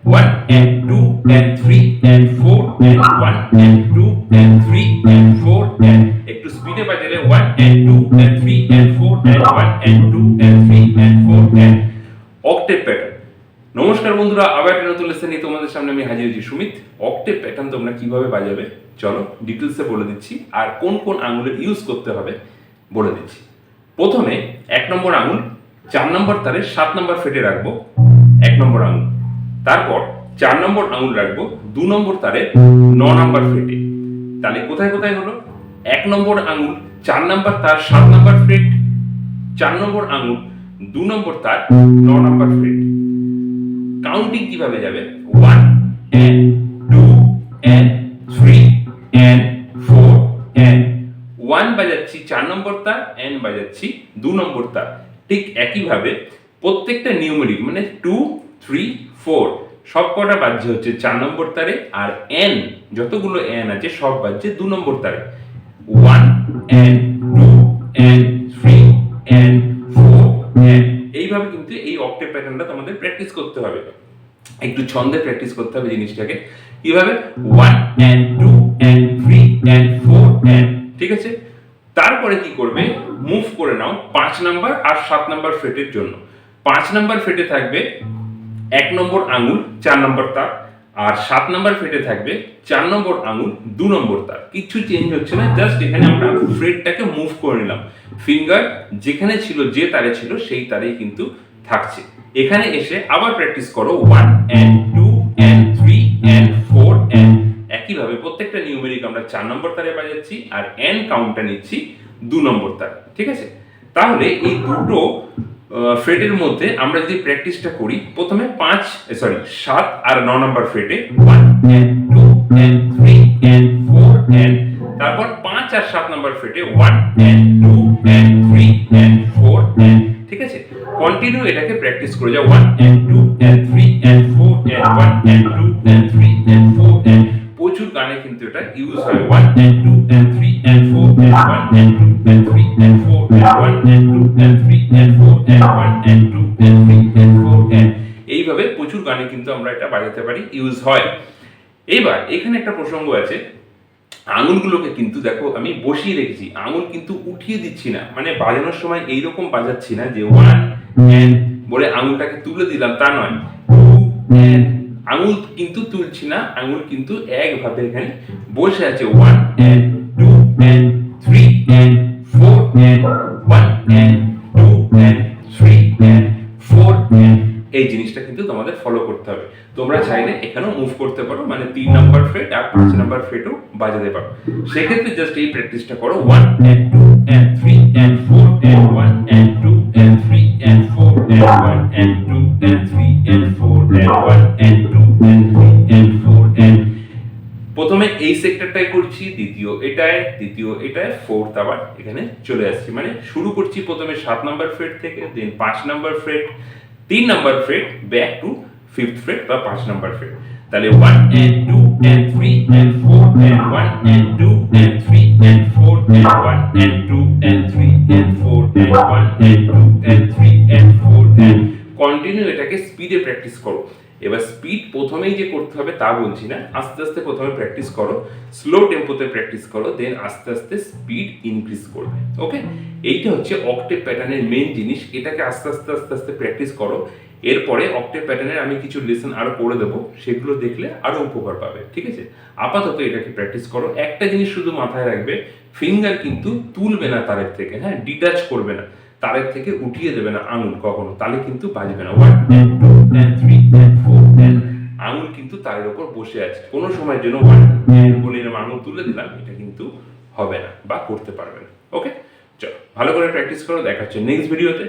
1 and 2 and 3 and 4 and 1 and 2 and 3 and 4 and একটু স্পিডে বাজালে 1 and 2 and 3 and 4 and 1 and 2 and 3 and 4 and octave pattern. নমস্কার বন্ধুরা, আবার একটা নতুন লেসন নিয়ে তোমাদের সামনে আমি হাজির হয়েছি সুমিত। অক্টেভ প্যাটার্ন তোমরা কিভাবে বাজাবে চলো ডিটেলসে বলে দিচ্ছি, আর কোন কোন আঙুলের ইউজ করতে হবে বলে দিচ্ছি। প্রথমে 1 নম্বর আঙুল 4 নম্বর তারে 7 নম্বর ফেটে রাখবো 1 নম্বর আঙুল। তারপর 4 নম্বর আঙুল রাখবো 2 নম্বর তারে 9 নম্বর ফেটে। তাহলে কোথায় কোথায় হলো? 1 নম্বর আঙুল 4 নম্বর তার 7 নম্বর ফ্রেট, 4 নম্বর আঙুল 2 নম্বর তার 9 নম্বর ফ্রেট। কাউন্টিং কিভাবে যাবে? 1 and 2 and 3 and 4 and 1 বাজাচ্ছি 4 নম্বর তার, n বাজাচ্ছি 2 নম্বর তার। ঠিক একইভাবে প্রত্যেকটা নিউমেরিক মানে 2 3 4 সব কটা বাজছে হচ্ছে 4 নম্বর তারে, আর n যতগুলো n আছে সব বাজছে 2 নম্বর তারে। 1 and 2 and 3 and 4 and এইভাবে কিন্তু এই অক্টেভ প্যাটার্নটা তোমাদের প্র্যাকটিস করতে হবে। একটু ছন্দে প্র্যাকটিস করতে হবে জিনিসটাকে। কিভাবে? 1 and 2 and 3 and 4 and ঠিক আছে। তারপরে কি করবে? মুভ করে নাও 5 নাম্বার আর 7 নাম্বার ফ্রেটের জন্য। 5 নাম্বার ফ্রেটে থাকবে 1 নম্বর আঙুল 4 নম্বর তার, আর 7 নাম্বার ফ্রেটে থাকবে 4 নম্বর আঙুল 2 নম্বর তার। কিছু চেঞ্জ হচ্ছে না, জাস্ট এখানে আমরা ফ্রেটটাকে মুভ করে নিলাম। ফিঙ্গার যেখানে ছিল, যে তারে ছিল সেই তারেই কিন্তু থাকছে। এখানে এসে আবার প্র্যাকটিস করো 1 and 2 and 3 and 4 and একইভাবে প্রত্যেকটা নিউমেরিক আমরা 4 নম্বর তারে বাজাচ্ছি, আর n কাউন্টটা নিচ্ছি 2 নম্বর তার। ঠিক আছে। তাহলে এই দুটো ফ্রেটের মধ্যে আমরা যদি প্র্যাকটিসটা করি, প্রথমে 7 আর 9 নম্বর ফ্রেটে 1 and 2 and 3 and 4 and তারপর 5 আর 7 নম্বর ফ্রেটে 1 and 2 and 3 and 4 and ঠিক আছে। কন্টিনিউ এটাকে প্র্যাকটিস করে যাও 1 and 2 and 3 and 4 and 1 and 2 and 3 and 4 and প্রচুর গানে কিন্তু এটা ইউজ হয়। 1 and 2 and 3 and 4 and 1 and 2 and 3 and 4 and 1 and 2 and 3 and 4 and 1 and 2 and 3 and 4 and এইভাবে প্রচুর গানে কিন্তু আমরা এটা বাজাতে পারি, ইউজ হয়। এবার এখানে একটা প্রসঙ্গ আছে, আঙুলগুলোকে কিন্তু দেখো আমি বসিয়ে রেখেছি, আঙুল কিন্তু উঠিয়ে দিচ্ছি না। মানে বাজানোর সময় এইরকম বাজাচ্ছি না যে 1 and বলে আঙুলটাকে তুলে দিলাম, তা নয়। 2 and আঙুল কিন্তু তুলছি না, আঙুল কিন্তু একভাবে এখানে বসে আছে। 1 and 2 and 3 and 4 and 1 and 2 and 3 and 4 and এই জিনিসটা কিন্তু তোমাদের ফলো করতে হবে। তোমরা চাইলে এখানেও মুভ করতে পারো, মানে 3 নাম্বার ফ্রেট আর 5 নাম্বার ফ্রেটও বাজাতে পারো। সেক্ষেত্রে জাস্ট এই প্র্যাকটিসটা করো 1 and 2 and 3 and 4 and 1 and 2 and 3 and 4 and 1 and 2 and 3 and 4 and 1 and 2 and 3 and 4 and প্রথমে এই সেক্টরটাই করছি, দ্বিতীয় এটায় ফোর্থ আবার এখানে চলে আসছি। মানে শুরু করছি প্রথমে 7 নাম্বার ফ্রেট থেকে, দেন 5 number freight, 3 number freight, back to 5th freight বা 5 নাম্বার ফ্রেট। তাহলে 1 and 2 and 3 and 4 and 1 and 2 and 3 and 4 and 1 and 2 and 3 and 4 and 1 and 2 and 3 and 4 and continue এটাকে স্পিডে প্র্যাকটিস করো। এবার স্পিড প্রথমেই যে করতে হবে তা বলছি না, আস্তে আস্তে প্রথমে প্র্যাকটিস করো, স্লো টেম্পোতে প্র্যাকটিস করো, দেন আস্তে আস্তে স্পিড ইনক্রিজ করবে। ওকে, এইটা হচ্ছে অক্টেভ প্যাটার্নের মেইন জিনিস। এটাকে আস্তে আস্তে প্র্যাকটিস করো। এরপরে অক্টেভ প্যাটার্নের আমি কিছু লেসন আরো করে দেবো, সেগুলো দেখলে আরো উপকার পাবে। ঠিক আছে, আপাতত এটাকে প্র্যাকটিস করো। একটা জিনিস শুধু মাথায় রাখবে, ফিঙ্গার কিন্তু তুলবে না তারের থেকে, হ্যাঁ, ডিটাচ করবে না, তারের থেকে উঠিয়ে দেবে না আঙুল কখনো, তাহলে কিন্তু বাজবে না। 1 and 2 and 3 and 4 and আঙুল কিন্তু তারের উপর বসে আছে। কোনো সময়ের জন্য 1 and বলে আঙুল তুলে দিলাম, এটা কিন্তু হবে না বা করতে পারবে না। ওকে, চলো ভালো করে প্র্যাকটিস করো, দেখা হচ্ছে নেক্সট ভিডিওতে।